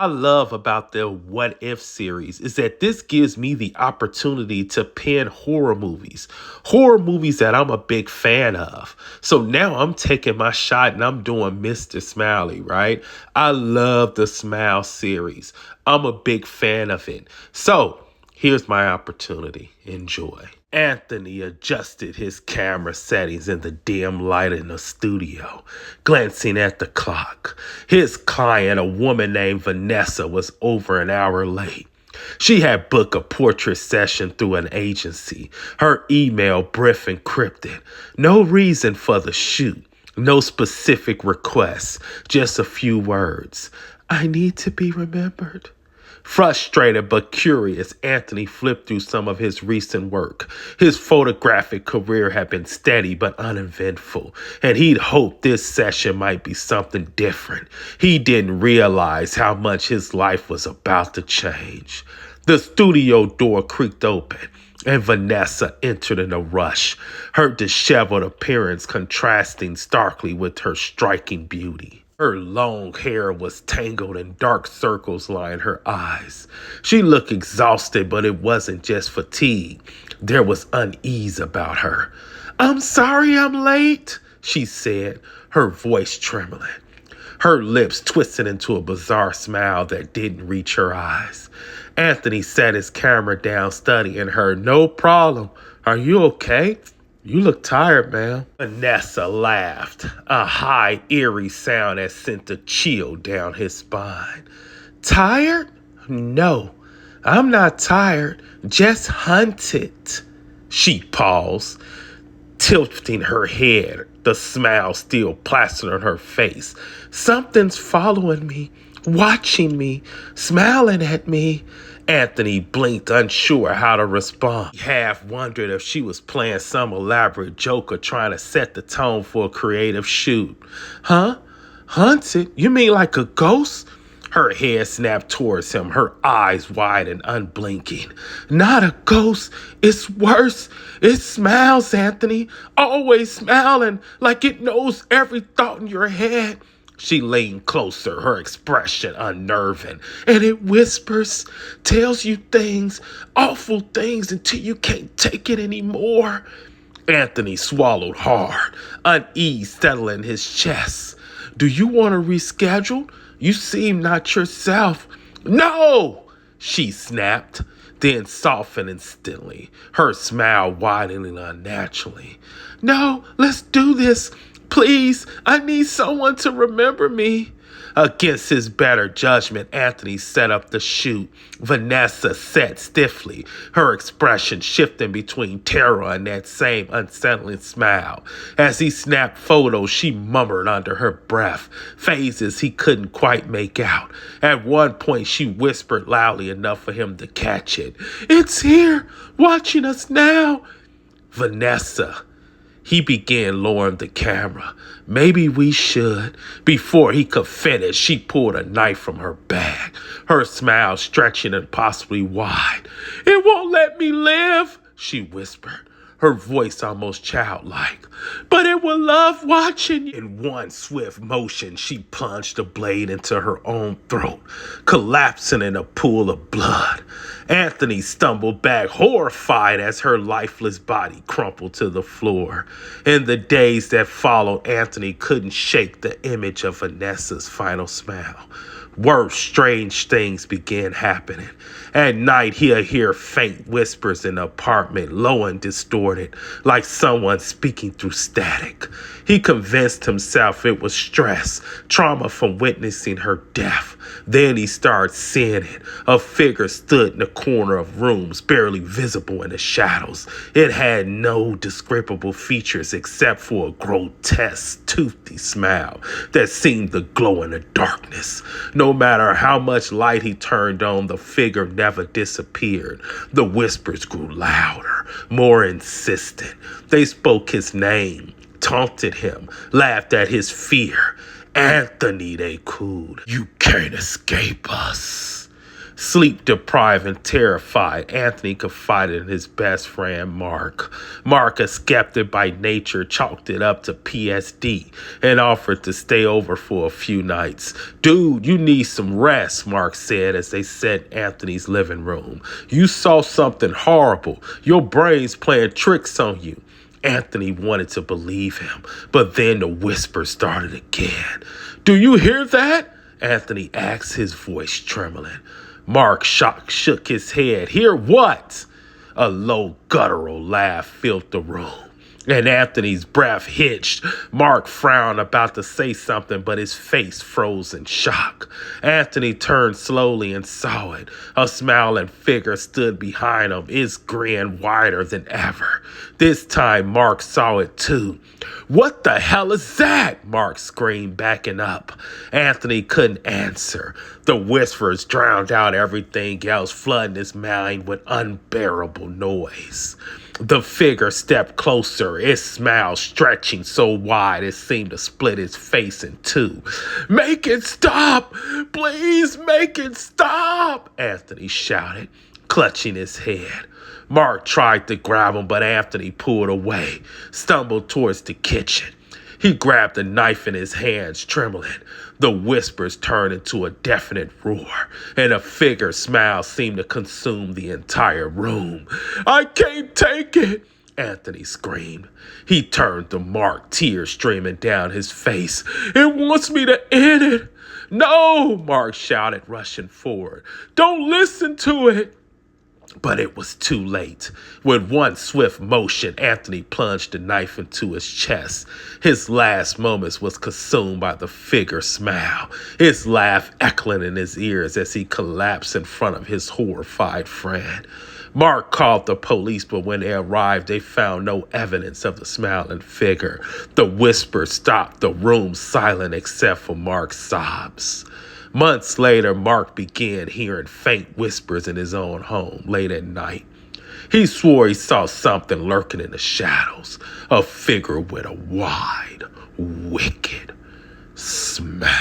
I love about the What If series is that this gives me the opportunity to pen horror movies that I'm a big fan of. So now I'm taking my shot and I'm doing Mr. Smiley, right? I love the Smile series. I'm a big fan of it. So here's my opportunity. Enjoy. Anthony adjusted his camera settings in the dim light in the studio, glancing at the clock. His client, a woman named Vanessa, was over an hour late. She had booked a portrait session through an agency, her email brief encrypted. No reason for the shoot, no specific requests, just a few words. I need to be remembered. Frustrated but curious, Anthony flipped through some of his recent work. His photographic career had been steady but uneventful, and he'd hoped this session might be something different. He didn't realize how much his life was about to change. The studio door creaked open, and Vanessa entered in a rush, her disheveled appearance contrasting starkly with her striking beauty. Her long hair was tangled and dark circles lined her eyes. She looked exhausted, but it wasn't just fatigue. There was unease about her. I'm sorry I'm late, she said, her voice trembling. Her lips twisted into a bizarre smile that didn't reach her eyes. Anthony set his camera down, studying her. No problem. Are you okay? You look tired, ma'am. Vanessa laughed, a high, eerie sound that sent a chill down his spine. Tired? No, I'm not tired, just hunted. She paused, tilting her head, the smile still plastered on her face. Something's following me, watching me, smiling at me. Anthony blinked, unsure how to respond. He half wondered if she was playing some elaborate joke or trying to set the tone for a creative shoot. Huh? Hunted? You mean like a ghost? Her head snapped towards him, her eyes wide and unblinking. Not a ghost. It's worse. It smiles, Anthony. Always smiling, like it knows every thought in your head. She leaned closer, her expression unnerving. And it whispers, tells you things, awful things, until you can't take it anymore. Anthony swallowed hard, unease settling his chest. Do you want to reschedule? You seem not yourself. No, she snapped, then softened instantly, her smile widening unnaturally. No, let's do this. Please, I need someone to remember me. Against his better judgment, Anthony set up the shoot. Vanessa sat stiffly, her expression shifting between terror and that same unsettling smile. As he snapped photos, she murmured under her breath, phases he couldn't quite make out. At one point, she whispered loudly enough for him to catch it. It's here, watching us now. Vanessa. He began lowering the camera. Maybe we should. Before he could finish, she pulled a knife from her bag, her smile stretching impossibly wide. It won't let me live, she whispered, her voice almost childlike. But it will love watching you. In one swift motion, she plunged the blade into her own throat, collapsing in a pool of blood. Anthony stumbled back, horrified as her lifeless body crumpled to the floor. In the days that followed, Anthony couldn't shake the image of Vanessa's final smile. Worse, strange things began happening. At night, he'd hear faint whispers in the apartment, low and distorted, like someone speaking through static. He convinced himself it was stress, trauma from witnessing her death. Then he started seeing it. A figure stood in the corner of rooms, barely visible in the shadows. It had no describable features except for a grotesque, toothy smile that seemed to glow in the darkness. No matter how much light he turned on, the figure never disappeared. The whispers grew louder, more insistent. They spoke his name, taunted him, laughed at his fear. Anthony, they cooed. You can't escape us. Sleep deprived and terrified, Anthony confided in his best friend, Mark. Mark, a skeptic by nature, chalked it up to PSD and offered to stay over for a few nights. Dude, you need some rest, Mark said as they sat in Anthony's living room. You saw something horrible. Your brain's playing tricks on you. Anthony wanted to believe him, but then the whisper started again. Do you hear that? Anthony asked, his voice trembling. Mark shook his head. Hear what? A low guttural laugh filled the room, and Anthony's breath hitched. Mark frowned, about to say something, but his face froze in shock. Anthony turned slowly and saw it. A smiling figure stood behind him, its grin wider than ever. This time, Mark saw it too. What the hell is that? Mark screamed, backing up. Anthony couldn't answer. The whispers drowned out everything else, flooding his mind with unbearable noise. The figure stepped closer, its smile stretching so wide it seemed to split its face in two. Make it stop! Please make it stop! Anthony shouted, clutching his head. Mark tried to grab him, but Anthony pulled away, stumbled towards the kitchen. He grabbed a knife in his hands, trembling. The whispers turned into a deafening roar, and a figure's smile seemed to consume the entire room. I can't take it, Anthony screamed. He turned to Mark, tears streaming down his face. It wants me to end it. No, Mark shouted, rushing forward. Don't listen to it. But it was too late. With one swift motion, Anthony plunged the knife into his chest. His last moments was consumed by the figure's smile, his laugh echoing in his ears as he collapsed in front of his horrified friend. Mark called the police, but when they arrived, they found no evidence of the smiling figure. The whisper stopped, the room silent except for Mark's sobs. Months later, Mark began hearing faint whispers in his own home late at night. He swore he saw something lurking in the shadows, a figure with a wide, wicked smile.